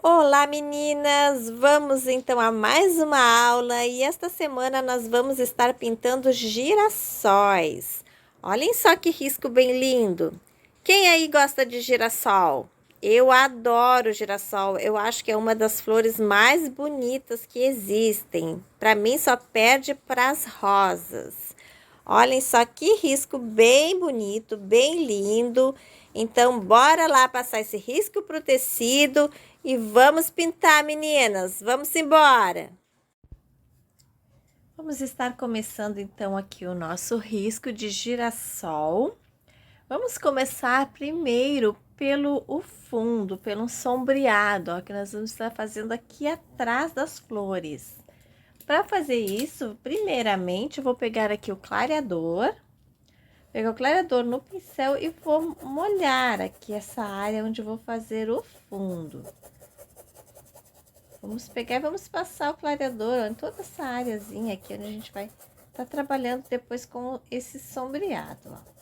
Olá, meninas! Vamos então a mais uma aula e esta semana nós vamos estar pintando girassóis. Olhem só que risco bem lindo! Quem aí gosta de girassol? Eu adoro girassol, eu acho que é uma das flores mais bonitas que existem. Para mim só perde para as rosas. Olhem só que risco bem bonito, bem lindo. Então, bora lá passar esse risco pro tecido e vamos pintar, meninas. Vamos embora. Vamos estar começando então aqui o nosso risco de girassol. Vamos começar primeiro pelo o fundo, pelo sombreado, ó, que nós vamos estar fazendo aqui atrás das flores. Para fazer isso, primeiramente, eu vou pegar aqui o clareador. Pegar o clareador no pincel e vou molhar aqui essa área onde eu vou fazer o fundo. Vamos pegar e vamos passar o clareador em toda essa areazinha aqui, onde a gente vai estar trabalhando depois com esse sombreado, ó.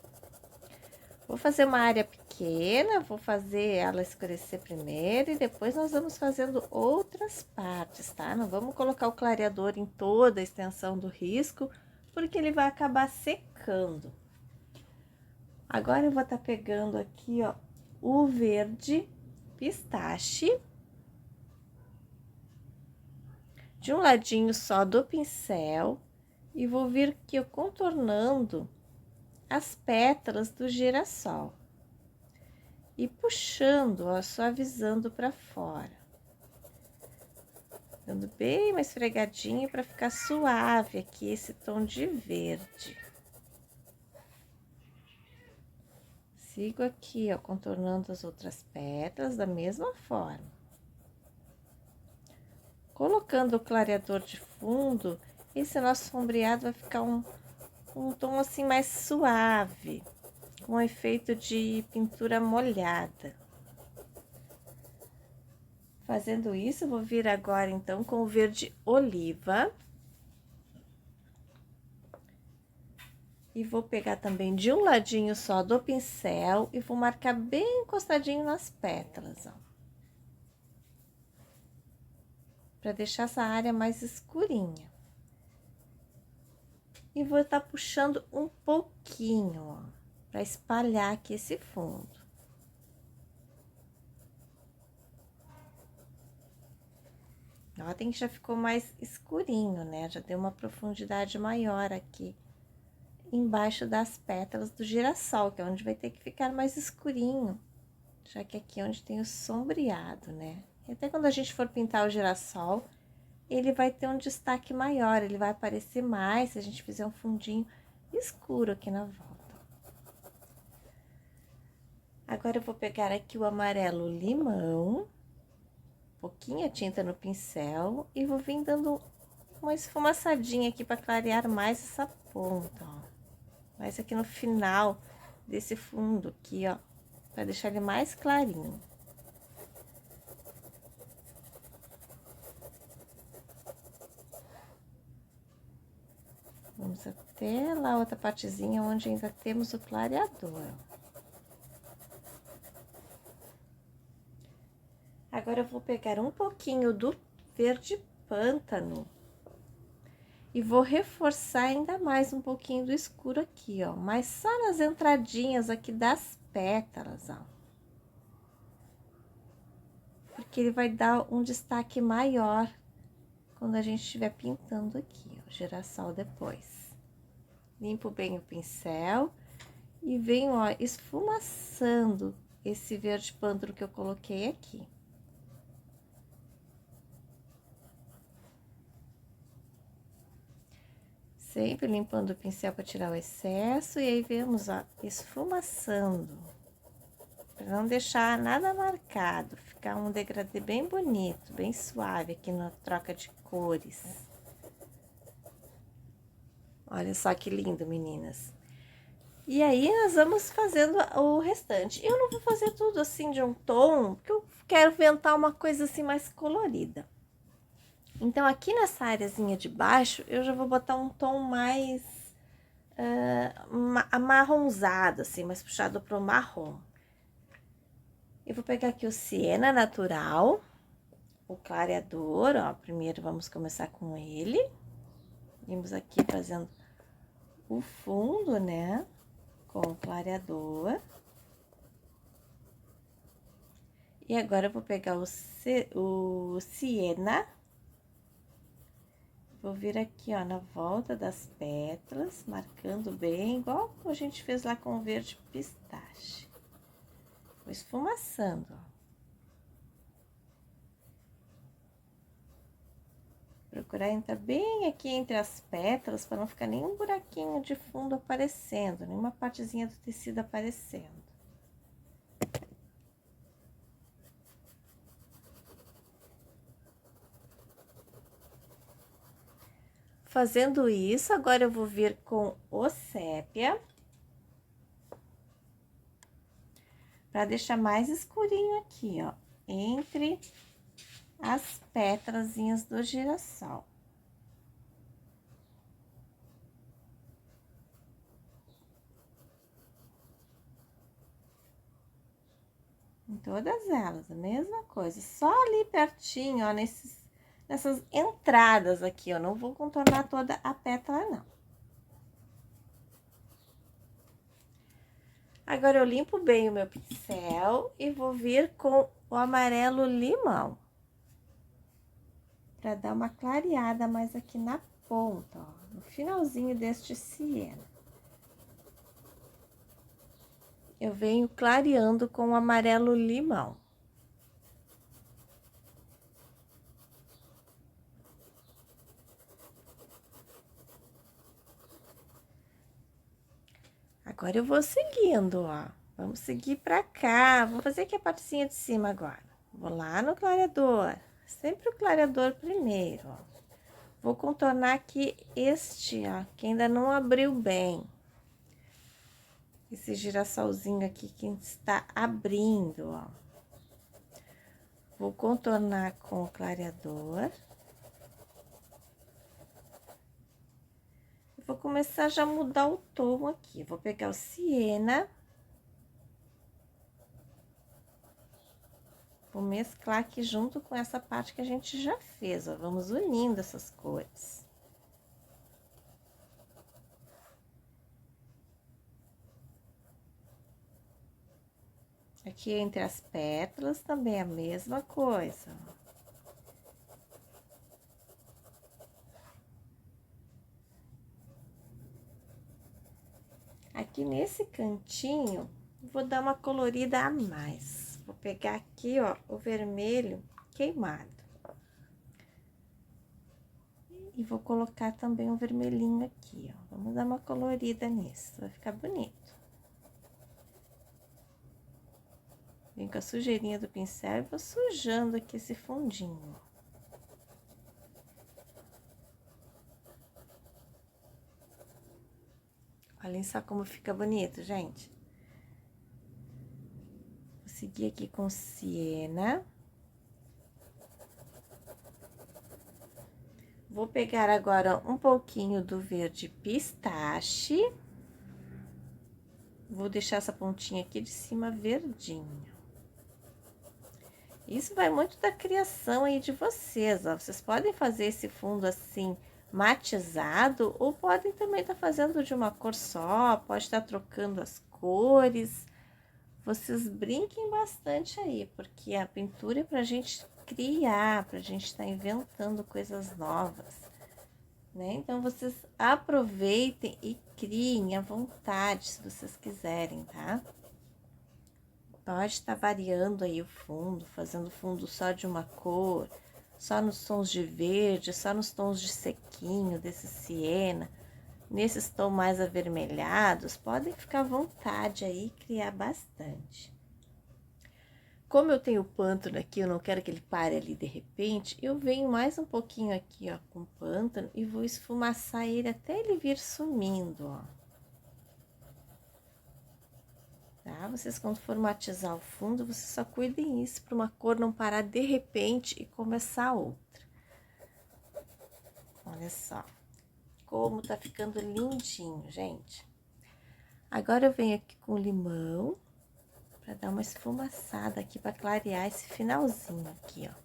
Vou fazer uma área pequena, vou fazer ela escurecer primeiro e depois nós vamos fazendo outras partes, tá? Não vamos colocar o clareador em toda a extensão do risco, porque ele vai acabar secando. Agora eu vou estar pegando aqui, ó, o verde pistache. De um ladinho só do pincel e vou vir aqui ó, contornando as pétalas do girassol e puxando, ó, suavizando para fora, dando bem uma esfregadinha para ficar suave aqui esse tom de verde. Sigo aqui, ó, contornando as outras pétalas da mesma forma. Colocando o clareador de fundo, esse nosso sombreado vai ficar um tom assim mais suave, com efeito de pintura molhada. Fazendo isso, eu vou vir agora então com o verde oliva. E vou pegar também de um ladinho só do pincel e vou marcar bem encostadinho nas pétalas, ó. Para deixar essa área mais escurinha. E vou estar puxando um pouquinho, ó, para espalhar aqui esse fundo. Notem que já ficou mais escurinho, né? Já deu uma profundidade maior aqui embaixo das pétalas do girassol, que é onde vai ter que ficar mais escurinho, já que aqui é onde tem o sombreado, né? E até quando a gente for pintar o girassol, ele vai ter um destaque maior, ele vai aparecer mais se a gente fizer um fundinho escuro aqui na volta. Agora eu vou pegar aqui o amarelo limão, pouquinha tinta no pincel e vou vir dando uma esfumaçadinha aqui para clarear mais essa ponta, ó. Mais aqui no final desse fundo aqui, ó, para deixar ele mais clarinho. Vamos até lá outra partezinha onde ainda temos o clareador. Agora eu vou pegar um pouquinho do verde pântano e vou reforçar ainda mais um pouquinho do escuro aqui, ó, mas só nas entradinhas aqui das pétalas, ó. Porque ele vai dar um destaque maior quando a gente estiver pintando aqui, ó, o girassol depois. Limpo bem o pincel e venho, ó, esfumaçando esse verde pântano que eu coloquei aqui. Sempre limpando o pincel para tirar o excesso e aí vemos, ó, esfumaçando. Para não deixar nada marcado, ficar um degradê bem bonito, bem suave aqui na troca de cores. Olha só que lindo, meninas. E aí, nós vamos fazendo o restante. Eu não vou fazer tudo assim de um tom, porque eu quero inventar uma coisa assim mais colorida. Então, aqui nessa areazinha de baixo, eu já vou botar um tom mais amarronzado, assim, mais puxado pro marrom. Eu vou pegar aqui o siena natural o clareador, ó. Primeiro vamos começar com ele. Vimos aqui fazendo o fundo, né? Com o clareador. E agora eu vou pegar o siena. Vou vir aqui, ó, na volta das pétalas, marcando bem, igual a gente fez lá com o verde pistache. Vou esfumaçando, ó. Procurar entrar bem aqui entre as pétalas, para não ficar nenhum buraquinho de fundo aparecendo, nenhuma partezinha do tecido aparecendo. Fazendo isso, agora eu vou vir com o sépia. Para deixar mais escurinho aqui, ó, entre as pétalazinhas do girassol. Em todas elas, a mesma coisa, só ali pertinho, ó, nessas entradas aqui, ó, não vou contornar toda a pétala, não. Agora, eu limpo bem o meu pincel e vou vir com o amarelo limão. Para dar uma clareada mais aqui na ponta, ó, no finalzinho deste siena. Eu venho clareando com o amarelo limão. Agora eu vou seguindo, ó. Vamos seguir pra cá. Vou fazer aqui a partezinha de cima agora. Vou lá no clareador. Sempre o clareador primeiro, ó. Vou contornar aqui este, ó, que ainda não abriu bem. Esse girassolzinho aqui que está abrindo, ó. Vou contornar com o clareador. Vou começar já a mudar o tom aqui. Vou pegar o siena. Vou mesclar aqui junto com essa parte que a gente já fez, ó. Vamos unindo essas cores. Aqui entre as pétalas também é a mesma coisa, ó. Aqui nesse cantinho, vou dar uma colorida a mais. Vou pegar aqui, ó, o vermelho queimado. E vou colocar também um vermelhinho aqui, ó. Vamos dar uma colorida nisso, vai ficar bonito. Vem com a sujeirinha do pincel e vou sujando aqui esse fundinho. Olhem só como fica bonito, gente. Vou seguir aqui com siena. Vou pegar agora um pouquinho do verde pistache. Vou deixar essa pontinha aqui de cima verdinho. Isso vai muito da criação aí de vocês, ó. Vocês podem fazer esse fundo assim, matizado, ou podem também estar fazendo de uma cor só, pode estar trocando as cores. Vocês brinquem bastante aí, porque a pintura é pra gente criar, pra gente estar inventando coisas novas, né? Então, vocês aproveitem e criem à vontade, se vocês quiserem, tá? Pode estar variando aí o fundo, fazendo fundo só de uma cor, só nos tons de verde, só nos tons de sequinho, desse siena, nesses tons mais avermelhados, podem ficar à vontade aí e criar bastante. Como eu tenho pântano aqui, eu não quero que ele pare ali de repente, eu venho mais um pouquinho aqui, ó, com pântano e vou esfumaçar ele até ele vir sumindo, ó. Tá? Vocês, quando for matizar o fundo, vocês só cuidem isso para uma cor não parar de repente e começar outra. Olha só como tá ficando lindinho, gente. Agora eu venho aqui com limão para dar uma esfumaçada aqui, para clarear esse finalzinho aqui, ó.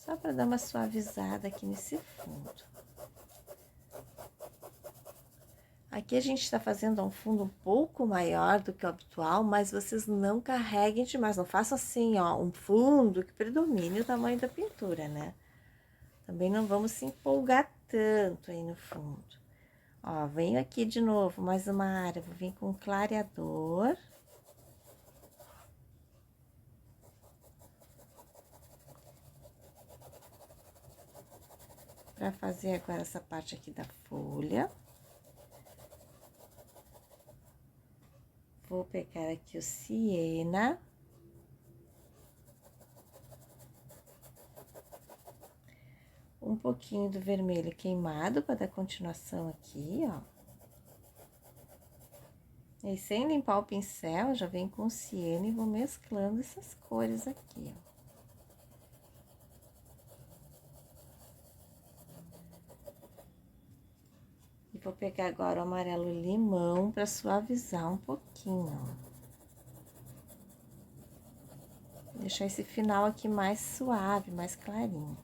Só para dar uma suavizada aqui nesse fundo. Aqui a gente está fazendo um fundo um pouco maior do que o habitual, mas vocês não carreguem demais, não façam assim, ó, um fundo que predomine o tamanho da pintura, né? Também não vamos se empolgar tanto aí no fundo. Ó, venho aqui de novo, mais uma área, vou vir com clareador. Para fazer agora essa parte aqui da folha. Vou pegar aqui o siena. Um pouquinho do vermelho queimado para dar continuação aqui, ó. E sem limpar o pincel, já vem com o siena e vou mesclando essas cores aqui, ó. E vou pegar agora o amarelo limão para suavizar um pouquinho, ó. Deixar esse final aqui mais suave, mais clarinho.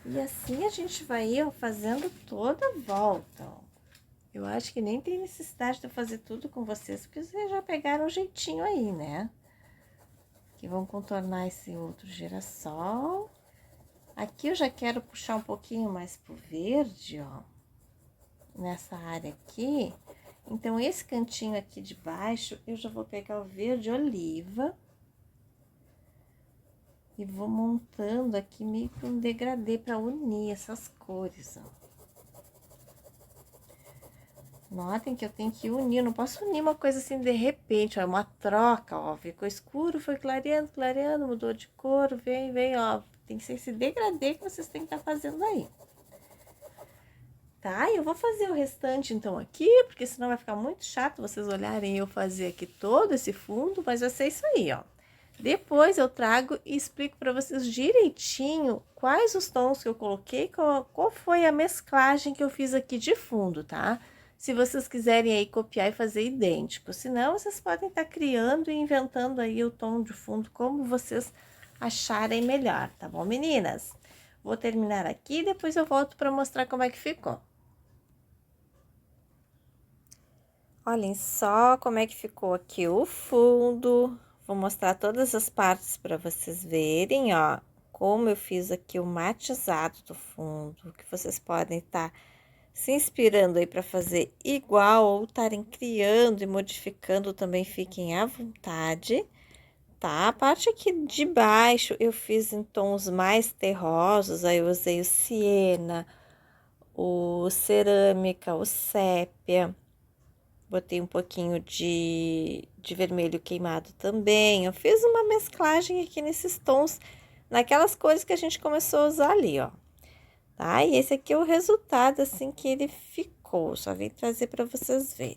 E assim a gente vai, ó, fazendo toda a volta, ó. Eu acho que nem tem necessidade de eu fazer tudo com vocês, porque vocês já pegaram um jeitinho aí, né? Que vão contornar esse outro girassol. Aqui eu já quero puxar um pouquinho mais pro verde, ó. Nessa área aqui. Então, esse cantinho aqui de baixo, eu já vou pegar o verde oliva. E vou montando aqui meio que um degradê para unir essas cores, ó. Notem que eu tenho que unir, eu não posso unir uma coisa assim de repente, ó, uma troca, ó, ficou escuro, foi clareando, clareando, mudou de cor, vem, ó, tem que ser esse degradê que vocês têm que estar fazendo aí. Tá, eu vou fazer o restante então aqui, porque senão vai ficar muito chato vocês olharem eu fazer aqui todo esse fundo, mas vai ser isso aí, ó. Depois eu trago e explico para vocês direitinho quais os tons que eu coloquei, qual foi a mesclagem que eu fiz aqui de fundo, tá? Se vocês quiserem aí copiar e fazer idêntico, senão vocês podem estar criando e inventando aí o tom de fundo como vocês acharem melhor, tá bom, meninas? Vou terminar aqui, depois eu volto para mostrar como é que ficou. Olhem só como é que ficou aqui o fundo. Vou mostrar todas as partes para vocês verem, ó, como eu fiz aqui o matizado do fundo, que vocês podem estar se inspirando aí para fazer igual ou estarem criando e modificando também, fiquem à vontade, tá? A parte aqui de baixo eu fiz em tons mais terrosos, aí eu usei o siena, o cerâmica, o sépia. Botei um pouquinho de vermelho queimado também. Eu fiz uma mesclagem aqui nesses tons, naquelas cores que a gente começou a usar ali, ó. Tá? E esse aqui é o resultado, assim, que ele ficou. Só vim trazer para vocês verem.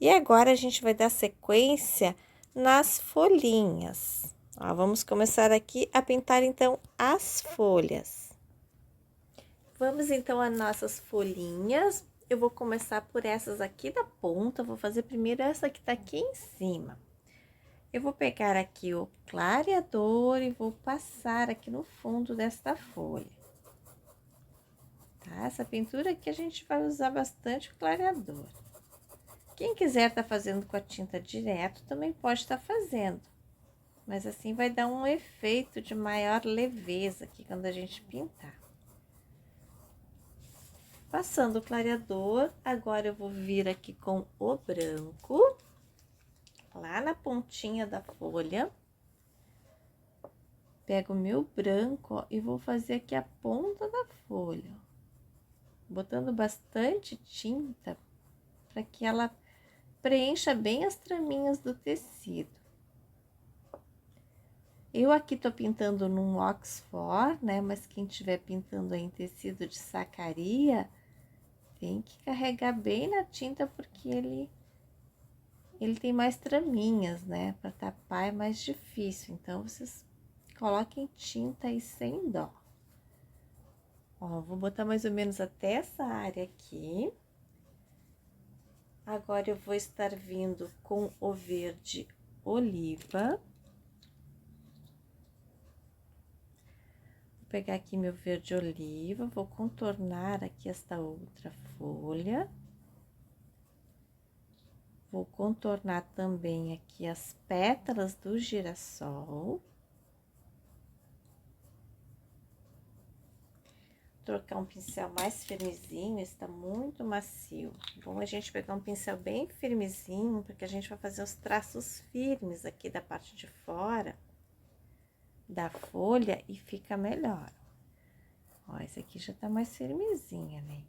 E agora, a gente vai dar sequência nas folhinhas. Ó, vamos começar aqui a pintar, então, as folhas. Vamos, então, às nossas folhinhas. Eu vou começar por essas aqui da ponta, vou fazer primeiro essa que tá aqui em cima. Eu vou pegar aqui o clareador e vou passar aqui no fundo desta folha. Tá? Essa pintura aqui a gente vai usar bastante o clareador. Quem quiser tá fazendo com a tinta direto, também pode estar fazendo. Mas assim vai dar um efeito de maior leveza aqui quando a gente pintar. Passando o clareador, agora eu vou vir aqui com o branco, lá na pontinha da folha. Pego o meu branco, ó, e vou fazer aqui a ponta da folha, ó, botando bastante tinta para que ela preencha bem as traminhas do tecido. Eu aqui tô pintando num Oxford, né, mas quem estiver pintando aí em tecido de sacaria, tem que carregar bem na tinta, porque ele tem mais traminhas, né? Para tapar é mais difícil. Então, vocês coloquem tinta aí sem dó. Ó, vou botar mais ou menos até essa área aqui. Agora eu vou estar vindo com o verde oliva. Vou pegar aqui meu verde oliva, vou contornar aqui esta outra folha. Vou contornar também aqui as pétalas do girassol. Trocar um pincel mais firmezinho, está muito macio. Bom a gente pegar um pincel bem firmezinho, porque a gente vai fazer os traços firmes aqui da parte de fora da folha e fica melhor. Ó, esse aqui já tá mais firmezinha, né?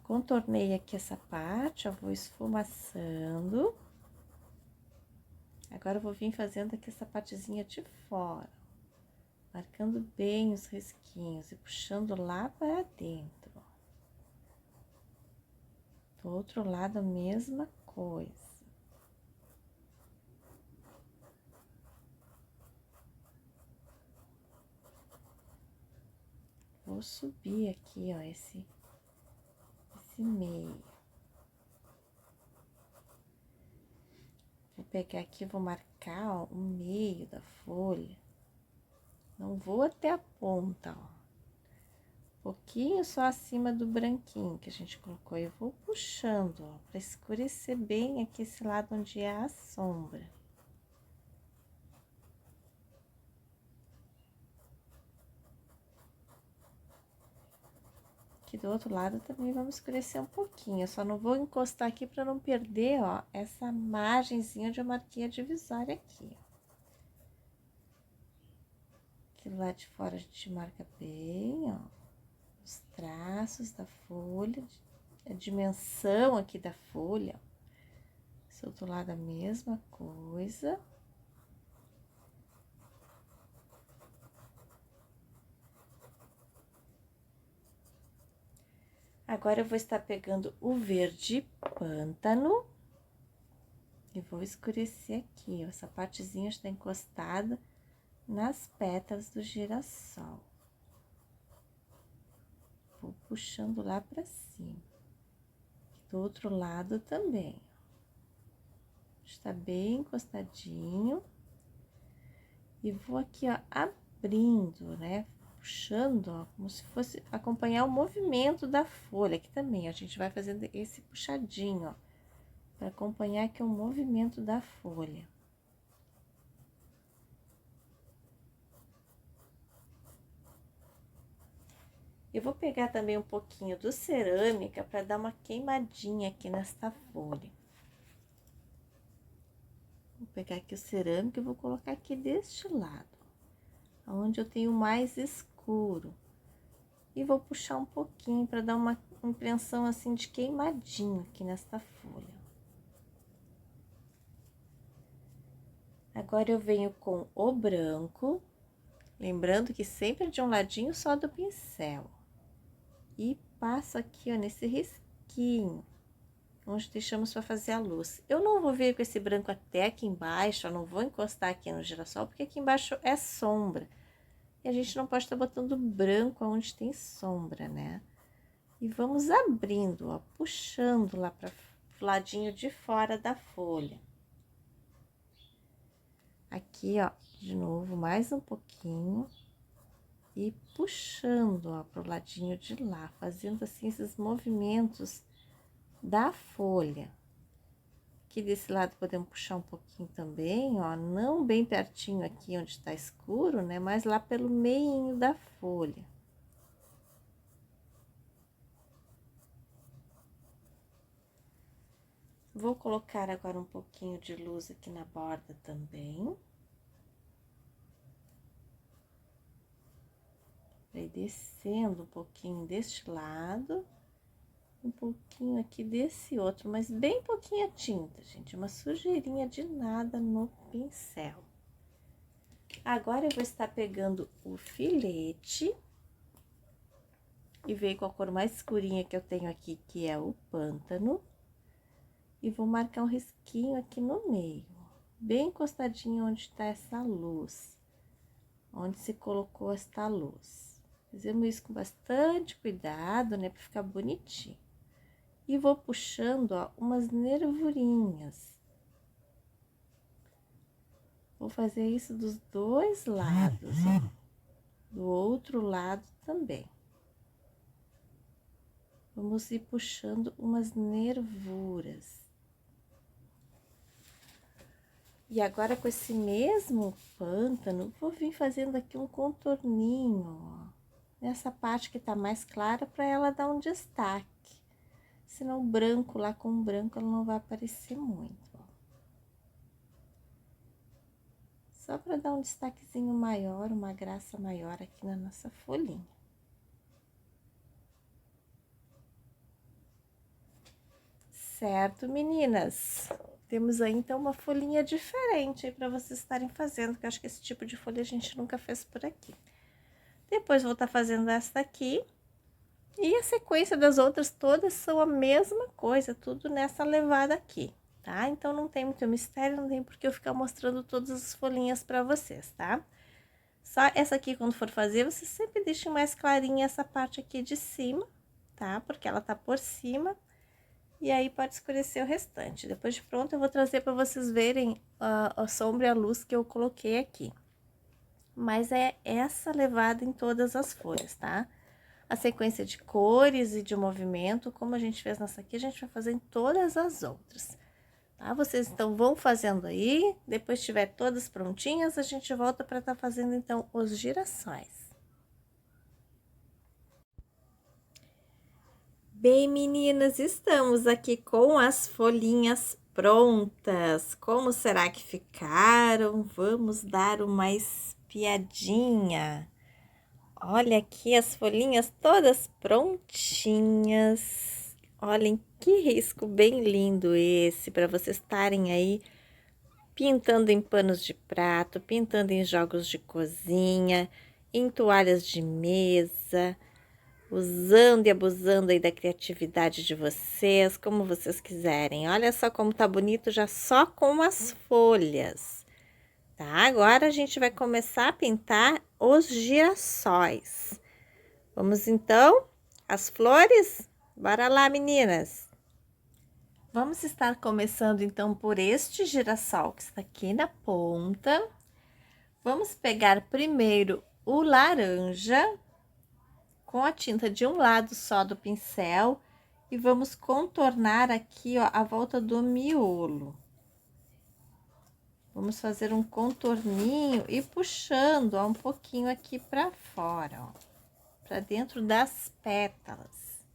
Contornei aqui essa parte, ó, vou esfumaçando. Agora eu vou vir fazendo aqui essa partezinha de fora, marcando bem os risquinhos e puxando lá para dentro. Do outro lado a mesma coisa. Vou subir aqui, ó, esse meio. Vou pegar aqui, vou marcar, ó, o meio da folha. Não vou até a ponta, ó. Um pouquinho só acima do branquinho que a gente colocou. Eu vou puxando, ó, para escurecer bem aqui esse lado onde é a sombra. Aqui do outro lado também vamos escurecer um pouquinho. Eu só não vou encostar aqui para não perder, ó, essa margenzinha onde eu marquei a divisória aqui, ó. Aqui do lado de fora a gente marca bem, ó, os traços da folha, a dimensão aqui da folha, ó. Esse outro lado a mesma coisa. Agora eu vou estar pegando o verde pântano e vou escurecer aqui, ó, essa partezinha está encostada nas pétalas do girassol. Vou puxando lá pra cima. Do outro lado também. Está bem encostadinho. E vou aqui, ó, abrindo, né? Puxando, ó, como se fosse acompanhar o movimento da folha. Aqui também, ó, a gente vai fazendo esse puxadinho, ó, para acompanhar aqui o movimento da folha. Eu vou pegar também um pouquinho do cerâmica para dar uma queimadinha aqui nesta folha. Vou pegar aqui o cerâmica e vou colocar aqui deste lado, onde eu tenho mais escuro. E vou puxar um pouquinho para dar uma impressão assim de queimadinho aqui nesta folha. Agora eu venho com o branco, lembrando que sempre de um ladinho só do pincel. E passo aqui, ó, nesse risquinho, onde deixamos para fazer a luz. Eu não vou vir com esse branco até aqui embaixo, eu não vou encostar aqui no girassol, porque aqui embaixo é sombra. E a gente não pode estar botando branco onde tem sombra, né? E vamos abrindo, ó, puxando lá para o ladinho de fora da folha. Aqui, ó, de novo, mais um pouquinho. E puxando, ó, pro ladinho de lá, fazendo assim esses movimentos da folha. Aqui desse lado podemos puxar um pouquinho também, ó, não bem pertinho aqui onde tá escuro, né, mas lá pelo meinho da folha. Vou colocar agora um pouquinho de luz aqui na borda também. Vai descendo um pouquinho deste lado, um pouquinho aqui desse outro, mas bem pouquinha tinta, gente, uma sujeirinha de nada no pincel. Agora eu vou estar pegando o filete e veio com a cor mais escurinha que eu tenho aqui, que é o pântano, e vou marcar um risquinho aqui no meio, bem encostadinho onde está essa luz, onde se colocou esta luz. Fizemos isso com bastante cuidado, né, para ficar bonitinho. e vou puxando, ó, umas nervurinhas. Vou fazer isso dos dois lados, ó. Do outro lado também. Vamos ir puxando umas nervuras. E agora, com esse mesmo pântano, vou vir fazendo aqui um contorninho, ó, nessa parte que tá mais clara, para ela dar um destaque. Senão o branco lá com o branco, ela não vai aparecer muito, ó. Só para dar um destaquezinho maior, uma graça maior aqui na nossa folhinha. Certo, meninas? Temos aí, então, uma folhinha diferente aí para vocês estarem fazendo, que eu acho que esse tipo de folha a gente nunca fez por aqui. Depois vou estar fazendo essa aqui. E a sequência das outras todas são a mesma coisa, tudo nessa levada aqui, tá? Então, não tem muito mistério, não tem por que eu ficar mostrando todas as folhinhas para vocês, tá? Só essa aqui, quando for fazer, você sempre deixa mais clarinha essa parte aqui de cima, tá? Porque ela tá por cima. E aí, pode escurecer o restante. Depois de pronto, eu vou trazer para vocês verem a sombra e a luz que eu coloquei aqui. Mas é essa levada em todas as folhas, tá? A sequência de cores e de movimento, como a gente fez nessa aqui, a gente vai fazer em todas as outras, tá? Vocês, então, vão fazendo aí. Depois tiver todas prontinhas, a gente volta para estar fazendo, então, os girassóis. Bem, meninas, estamos aqui com as folhinhas prontas. Como será que ficaram? Vamos dar uma espiadinha. Olha aqui as folhinhas todas prontinhas. Olhem que risco bem lindo esse, para vocês estarem aí pintando em panos de prato, pintando em jogos de cozinha, em toalhas de mesa, usando e abusando aí da criatividade de vocês, como vocês quiserem. Olha só como tá bonito já só com as folhas, tá? Agora a gente vai começar a pintar os girassóis. Vamos então às flores? Bora lá, meninas! Vamos estar começando então por este girassol que está aqui na ponta. Vamos pegar primeiro o laranja com a tinta de um lado só do pincel e vamos contornar aqui, ó, a volta do miolo. Vamos fazer um contorninho e puxando, ó, um pouquinho aqui para fora, ó, para dentro das pétalas.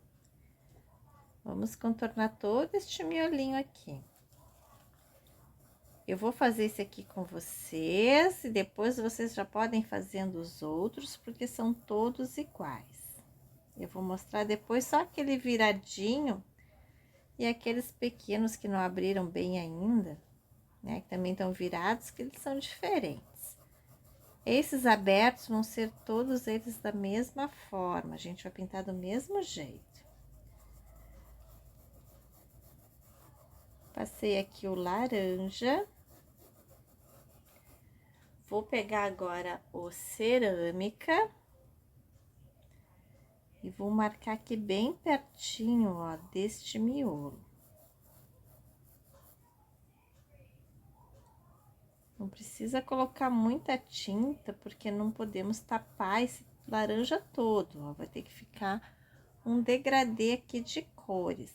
Vamos contornar todo este miolinho aqui. Eu vou fazer esse aqui com vocês e depois vocês já podem fazendo os outros, porque são todos iguais. Eu vou mostrar depois só aquele viradinho e aqueles pequenos que não abriram bem ainda, né? Que também estão virados, que eles são diferentes. Esses abertos vão ser todos eles da mesma forma, a gente vai pintar do mesmo jeito. Passei aqui o laranja. Vou pegar agora o cerâmica. E vou marcar aqui bem pertinho, ó, deste miolo. Não precisa colocar muita tinta, porque não podemos tapar esse laranja todo, ó. Vai ter que ficar um degradê aqui de cores.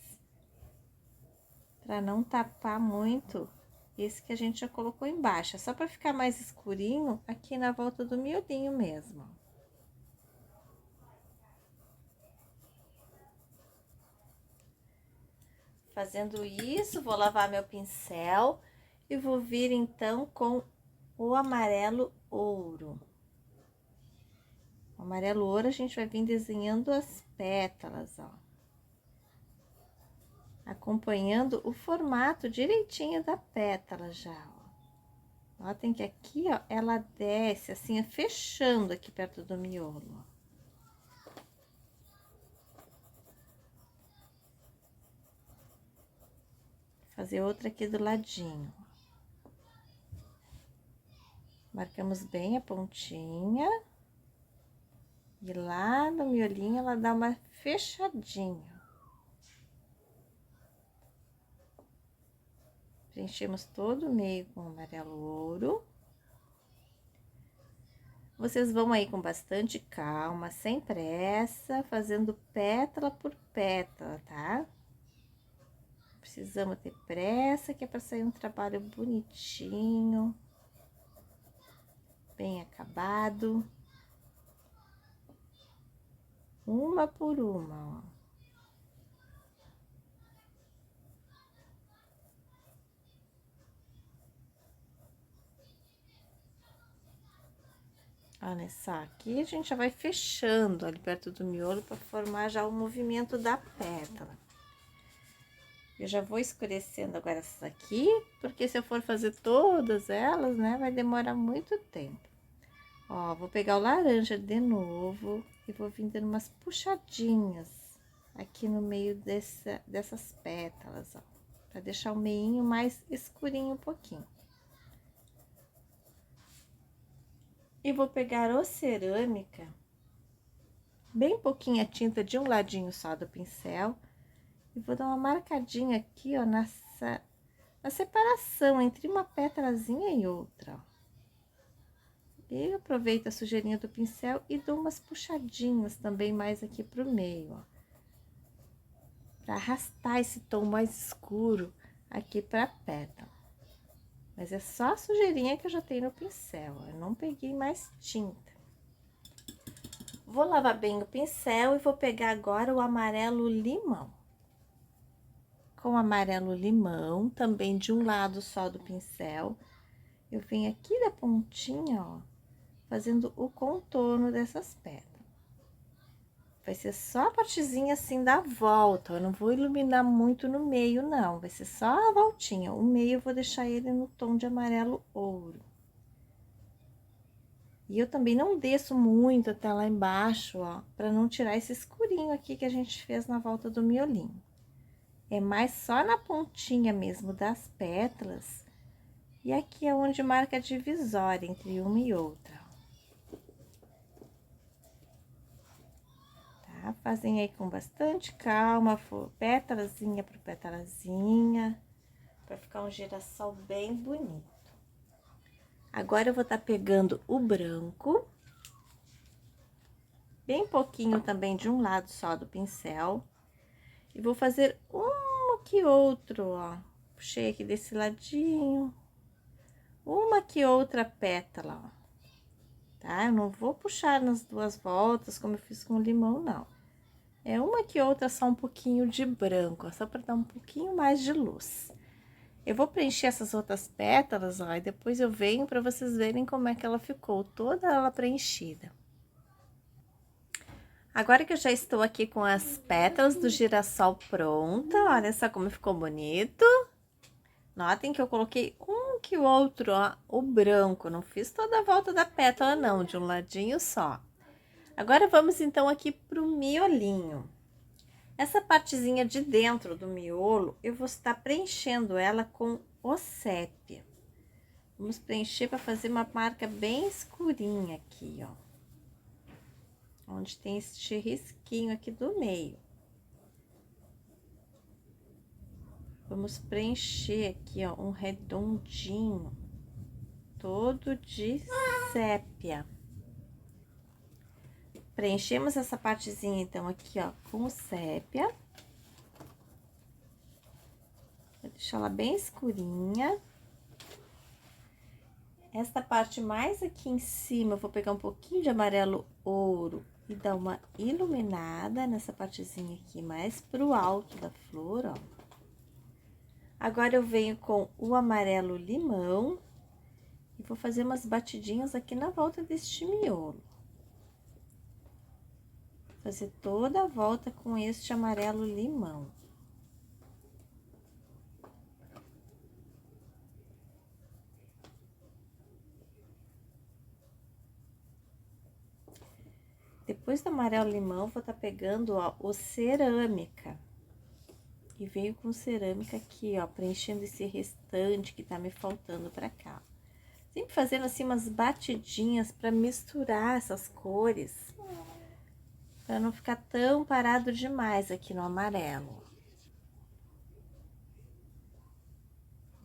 Para não tapar muito esse que a gente já colocou embaixo. É só para ficar mais escurinho aqui na volta do miolinho mesmo. Fazendo isso, vou lavar meu pincel e vou vir então com o amarelo ouro. O amarelo ouro a gente vai vir desenhando as pétalas, ó. Acompanhando o formato direitinho da pétala já, ó. Notem que aqui, ó, ela desce assim, fechando aqui perto do miolo, ó. Fazer outra aqui do ladinho. Marcamos bem a pontinha. E lá no miolinho ela dá uma fechadinha. Preenchemos todo o meio com amarelo ouro. Vocês vão aí com bastante calma, sem pressa, fazendo pétala por pétala, tá? Precisamos ter pressa, que é para sair um trabalho bonitinho, bem acabado. Uma por uma, ó. Olha só, aqui a gente já vai fechando ali perto do miolo para formar já o movimento da pétala. Eu já vou escurecendo agora essas aqui, porque se eu for fazer todas elas, né, vai demorar muito tempo. Ó, vou pegar o laranja de novo e vou vir dando umas puxadinhas aqui no meio dessas pétalas, ó, para deixar o meinho mais escurinho um pouquinho. E vou pegar o cerâmica, bem pouquinha tinta de um ladinho só do pincel, e vou dar uma marcadinha aqui, ó, na separação entre uma pétalazinha e outra, ó. E eu aproveito a sujeirinha do pincel e dou umas puxadinhas também mais aqui pro meio, ó, para arrastar esse tom mais escuro aqui pra pétala. Mas é só a sujeirinha que eu já tenho no pincel, ó, eu não peguei mais tinta. Vou lavar bem o pincel e vou pegar agora o amarelo limão. Com o amarelo limão, também de um lado só do pincel, eu venho aqui da pontinha, ó, fazendo o contorno dessas pétalas. Vai ser só a partezinha assim da volta, eu não vou iluminar muito no meio, não. Vai ser só a voltinha. O meio eu vou deixar ele no tom de amarelo ouro. E eu também não desço muito até lá embaixo, ó, pra não tirar esse escurinho aqui que a gente fez na volta do miolinho. É mais só na pontinha mesmo das pétalas. E aqui é onde marca a divisória entre uma e outra. Tá? Fazem aí com bastante calma, pétalazinha por pétalazinha, pra ficar um girassol bem bonito. Agora eu vou estar pegando o branco, bem pouquinho também de um lado só do pincel, e vou fazer um que outro, ó. Puxei aqui desse ladinho, uma que outra pétala, ó. Tá? Eu não vou puxar nas duas voltas, como eu fiz com o limão, não. É uma que outra só um pouquinho de branco, ó, só para dar um pouquinho mais de luz. Eu vou preencher essas outras pétalas, ó, e depois eu venho para vocês verem como é que ela ficou, toda ela preenchida. Agora que eu já estou aqui com as pétalas do girassol pronta, olha só como ficou bonito. Notem que eu coloquei um que o outro, ó, o branco, não fiz toda a volta da pétala não, de um ladinho só. Agora vamos então aqui pro miolinho. Essa partezinha de dentro do miolo, eu vou estar preenchendo ela com o sépia. Vamos preencher para fazer uma marca bem escurinha aqui, ó. Onde tem este risquinho aqui do meio. Vamos preencher aqui, ó, um redondinho, todo de sépia. Preenchemos essa partezinha, então, aqui, ó, com o sépia. Vou deixar ela bem escurinha. Esta parte mais aqui em cima, eu vou pegar um pouquinho de amarelo ouro e dar uma iluminada nessa partezinha aqui, mais pro alto da flor, ó. Agora, eu venho com o amarelo limão e vou fazer umas batidinhas aqui na volta deste miolo. Fazer toda a volta com este amarelo limão. Depois do amarelo limão, vou estar pegando, ó, o cerâmica. E veio com cerâmica aqui, ó, preenchendo esse restante que tá me faltando pra cá. Sempre fazendo assim umas batidinhas pra misturar essas cores. Pra não ficar tão parado demais aqui no amarelo.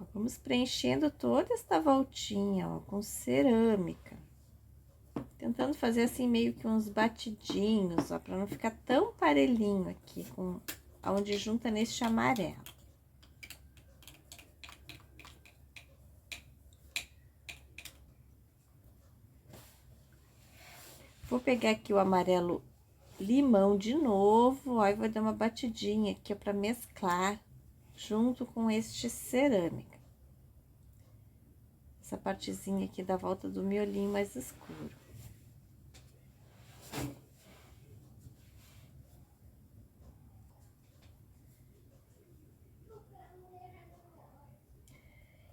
Ó, vamos preenchendo toda esta voltinha, ó, com cerâmica. Tentando fazer assim meio que uns batidinhos, ó, para não ficar tão parelhinho aqui, com aonde junta neste amarelo. Vou pegar aqui o amarelo limão de novo, ó, e vou dar uma batidinha aqui, ó, para mesclar junto com este cerâmica. Essa partezinha aqui da volta do miolinho mais escuro.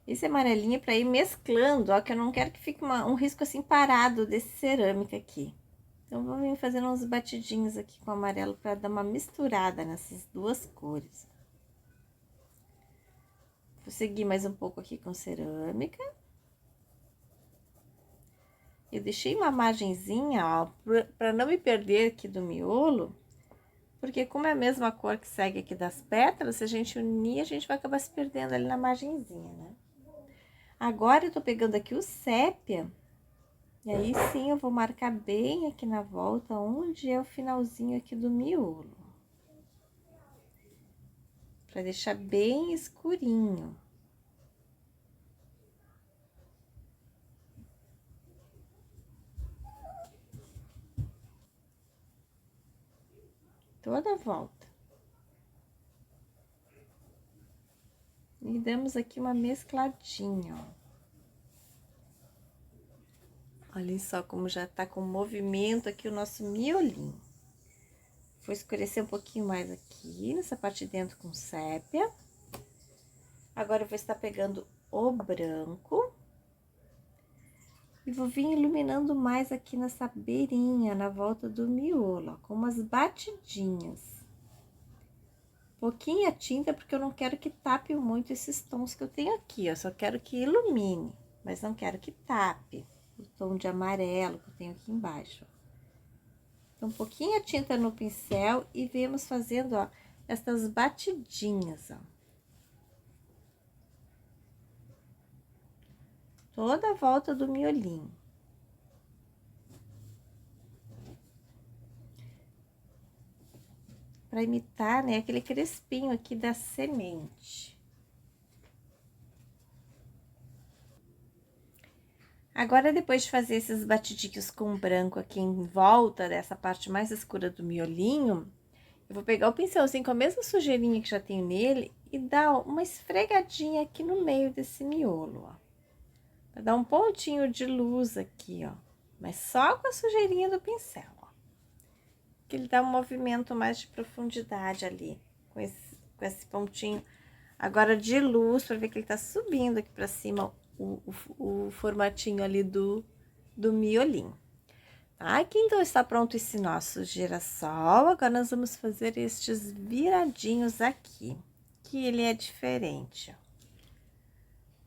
Esse amarelinho é para ir mesclando, ó, que eu não quero que fique um risco assim parado desse cerâmica aqui. Então, vou vir fazendo uns batidinhos aqui com amarelo para dar uma misturada nessas duas cores. Vou seguir mais um pouco aqui com cerâmica. Eu deixei uma margenzinha, ó, para não me perder aqui do miolo, porque como é a mesma cor que segue aqui das pétalas, se a gente unir, a gente vai acabar se perdendo ali na margenzinha, né? Agora, eu tô pegando aqui o sépia, e aí sim eu vou marcar bem aqui na volta, onde é o finalzinho aqui do miolo. Pra deixar bem escurinho. Toda a volta. E damos aqui uma mescladinha, ó. Olha só como já tá com movimento aqui o nosso miolinho. Vou escurecer um pouquinho mais aqui, nessa parte de dentro com sépia. Agora, eu vou estar pegando o branco. E vou vir iluminando mais aqui nessa beirinha, na volta do miolo, ó, com umas batidinhas. Pouquinha tinta, porque eu não quero que tape muito esses tons que eu tenho aqui, ó. Só quero que ilumine, mas não quero que tape o tom de amarelo que eu tenho aqui embaixo, ó. Então, pouquinha tinta no pincel e vemos fazendo, ó, essas batidinhas, ó. Toda a volta do miolinho. Para imitar, né, aquele crespinho aqui da semente. Agora, depois de fazer esses batidinhos com branco aqui em volta dessa parte mais escura do miolinho, eu vou pegar o pincelzinho com a mesma sujeirinha que já tenho nele e dar uma esfregadinha aqui no meio desse miolo, ó. Pra dar um pontinho de luz aqui, ó. Mas só com a sujeirinha do pincel, ó. Que ele dá um movimento mais de profundidade ali, com esse pontinho. Agora, de luz, pra ver que ele tá subindo aqui pra cima o formatinho ali do miolinho. Aqui, então, está pronto esse nosso girassol. Agora, nós vamos fazer estes viradinhos aqui, que ele é diferente, ó.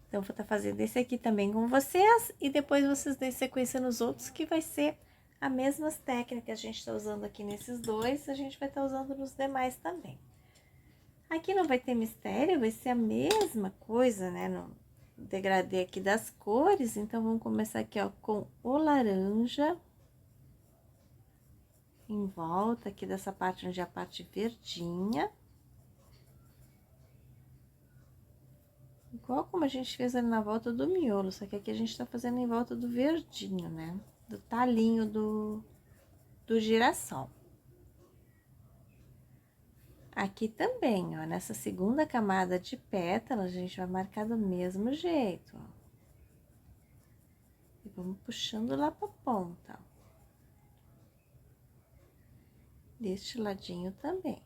Então, vou estar fazendo esse aqui também com vocês, e depois vocês dêem sequência nos outros, que vai ser as mesmas técnicas que a gente está usando aqui nesses dois, a gente vai estar usando nos demais também. Aqui não vai ter mistério, vai ser a mesma coisa, né, no degradê aqui das cores. Então, vamos começar aqui, ó, com o laranja. Em volta aqui dessa parte onde é a parte verdinha. Igual como a gente fez ali na volta do miolo, só que aqui a gente tá fazendo em volta do verdinho, né? Do talinho do girassol. Aqui também, ó, nessa segunda camada de pétalas, a gente vai marcar do mesmo jeito, ó. E vamos puxando lá pra ponta, ó. Deste ladinho também.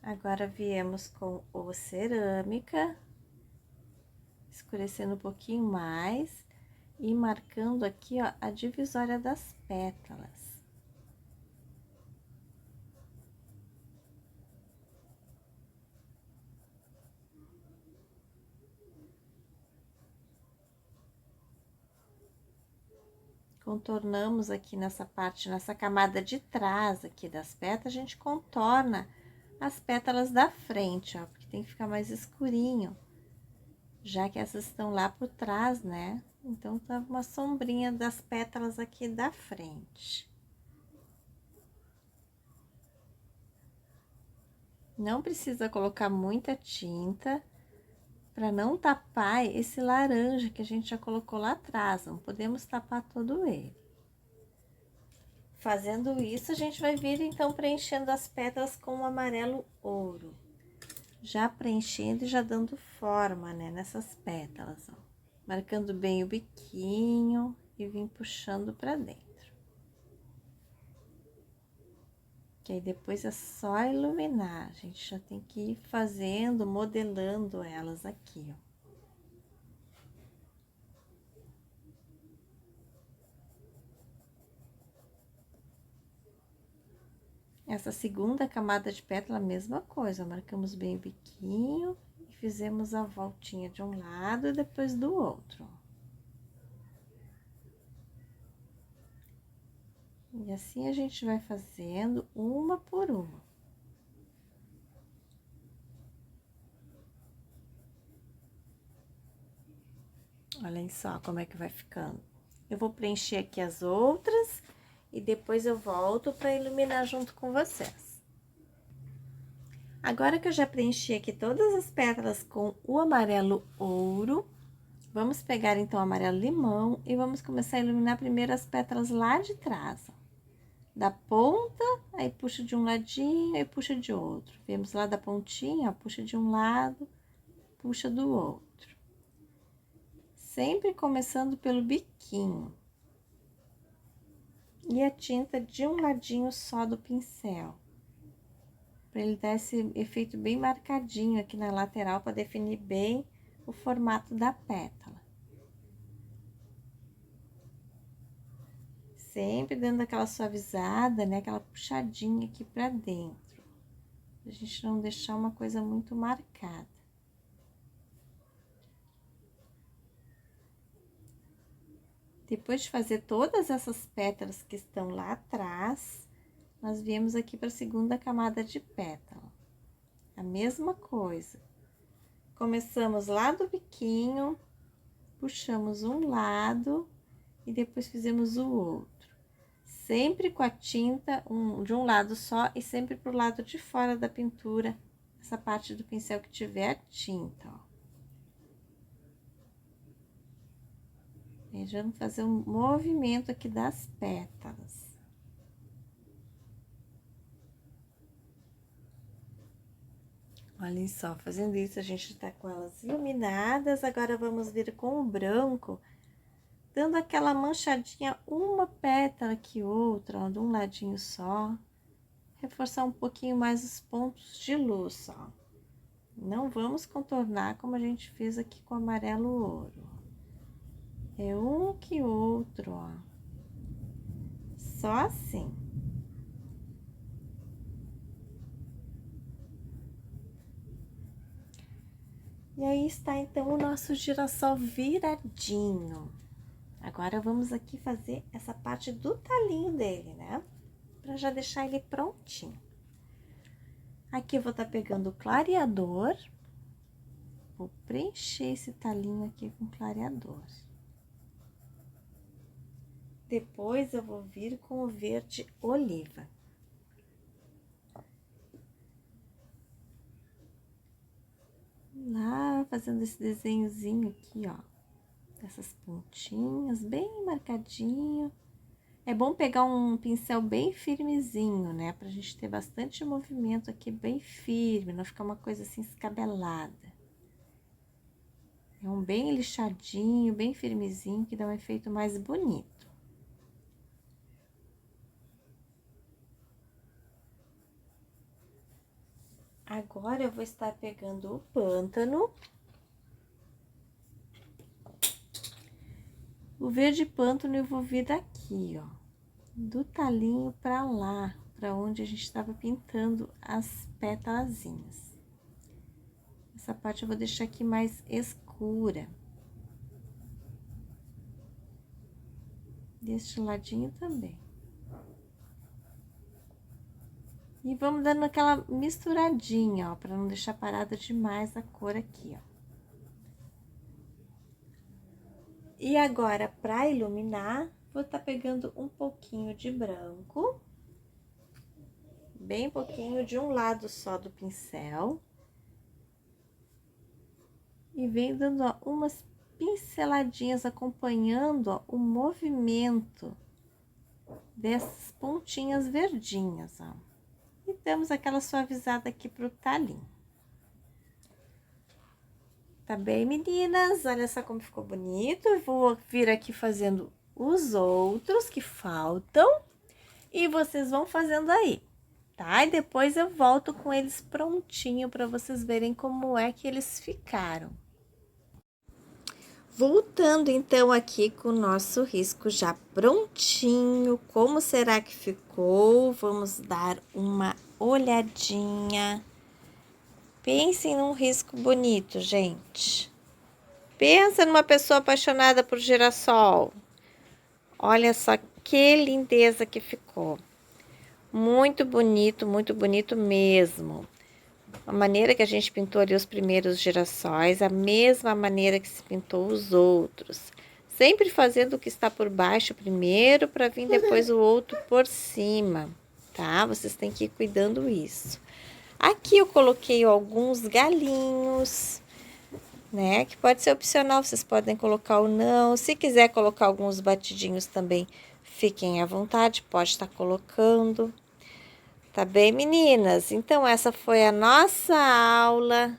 Agora, viemos com o cerâmica, escurecendo um pouquinho mais e marcando aqui, ó, a divisória das pétalas. contornamos aqui nessa parte, nessa camada de trás aqui das pétalas, a gente contorna as pétalas da frente, ó, porque tem que ficar mais escurinho, já que essas estão lá por trás, né? Então, tá uma sombrinha das pétalas aqui da frente. Não precisa colocar muita tinta, para não tapar esse laranja que a gente já colocou lá atrás, não podemos tapar todo ele. Fazendo isso, a gente vai vir então preenchendo as pétalas com o amarelo ouro. Já preenchendo e já dando forma, né, nessas pétalas, ó. Marcando bem o biquinho e vim puxando para dentro. Que aí depois é só iluminar, a gente já tem que ir fazendo, modelando elas aqui, ó. Essa segunda camada de pétala, a mesma coisa, marcamos bem o biquinho e fizemos a voltinha de um lado e depois do outro. E assim a gente vai fazendo uma por uma. Olhem só como é que vai ficando. Eu vou preencher aqui as outras e depois eu volto para iluminar junto com vocês. Agora que eu já preenchi aqui todas as pétalas com o amarelo ouro, vamos pegar então o amarelo limão e vamos começar a iluminar primeiro as pétalas lá de trás, ó. Da ponta, aí puxa de um ladinho e puxa de outro. Vemos lá da pontinha, ó, puxa de um lado, puxa do outro. Sempre começando pelo biquinho. E a tinta de um ladinho só do pincel. Para ele dar esse efeito bem marcadinho aqui na lateral, para definir bem o formato da pétala. Sempre dando aquela suavizada, né? Aquela puxadinha aqui para dentro. Pra gente não deixar uma coisa muito marcada. Depois de fazer todas essas pétalas que estão lá atrás, nós viemos aqui para a segunda camada de pétala. A mesma coisa. Começamos lá do biquinho, puxamos um lado e depois fizemos o outro. Sempre com a tinta de um lado só e sempre pro lado de fora da pintura, essa parte do pincel que tiver a tinta, ó. E já vamos fazer um movimento aqui das pétalas. Olhem só, fazendo isso a gente tá com elas iluminadas, agora vamos vir com o branco, dando aquela manchadinha, uma pétala que outra, ó, de um ladinho só. Reforçar um pouquinho mais os pontos de luz, ó. Não vamos contornar como a gente fez aqui com o amarelo ouro. É um que outro, ó. Só assim. E aí está então o nosso girassol viradinho. Agora vamos aqui fazer essa parte do talinho dele, né? Para já deixar ele prontinho. Aqui eu vou estar pegando o clareador. Vou preencher esse talinho aqui com clareador. Depois eu vou vir com o verde oliva. Lá, fazendo esse desenhozinho aqui, ó. Essas pontinhas, bem marcadinho. É bom pegar um pincel bem firmezinho, né? Pra gente ter bastante movimento aqui, bem firme, não ficar uma coisa assim escabelada. É um bem lixadinho, bem firmezinho, que dá um efeito mais bonito. Agora eu vou estar pegando o pântano. O verde pântano eu vou vir daqui, ó, do talinho pra lá, pra onde a gente estava pintando as pétalazinhas. Essa parte eu vou deixar aqui mais escura. Deste ladinho também. E vamos dando aquela misturadinha, ó, para não deixar parada demais a cor aqui, ó. E agora, para iluminar, vou estar pegando um pouquinho de branco, bem pouquinho de um lado só do pincel. E vem dando, ó, umas pinceladinhas acompanhando, ó, o movimento dessas pontinhas verdinhas, ó. E damos aquela suavizada aqui pro talinho. Tá bem, meninas? Olha só como ficou bonito. Eu vou vir aqui fazendo os outros que faltam. E vocês vão fazendo aí, tá? E depois eu volto com eles prontinho para vocês verem como é que eles ficaram. Voltando então aqui com o nosso risco já prontinho, como será que ficou? Vamos dar uma olhadinha. Pensem num risco bonito, gente. Pensa numa pessoa apaixonada por girassol. Olha só que lindeza que ficou. Muito bonito mesmo. A maneira que a gente pintou ali os primeiros girassóis, a mesma maneira que se pintou os outros. Sempre fazendo o que está por baixo primeiro, para vir depois o outro por cima, tá? Vocês têm que ir cuidando isso. Aqui eu coloquei alguns galinhos, né? Que pode ser opcional, vocês podem colocar ou não. Se quiser colocar alguns batidinhos também, fiquem à vontade, pode estar colocando. Tá bem, meninas? Então, essa foi a nossa aula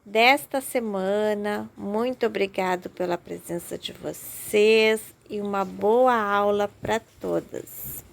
desta semana. Muito obrigado pela presença de vocês e uma boa aula para todas.